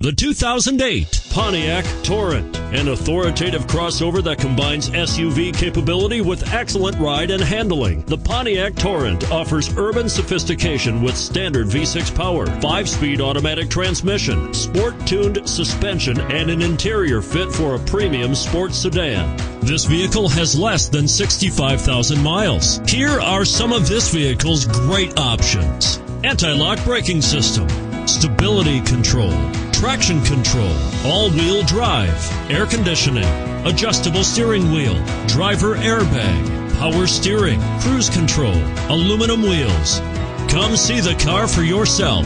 The 2008 Pontiac Torrent, an authoritative crossover that combines SUV capability with excellent ride and handling. The Pontiac Torrent offers urban sophistication with standard V6 power, 5-speed automatic transmission, sport-tuned suspension, and an interior fit for a premium sports sedan. This vehicle has less than 65,000 miles. Here are some of this vehicle's great options: anti-lock braking system, stability control, traction control, all-wheel drive, air conditioning, adjustable steering wheel, driver airbag, power steering, cruise control, aluminum wheels. Come see the car for yourself.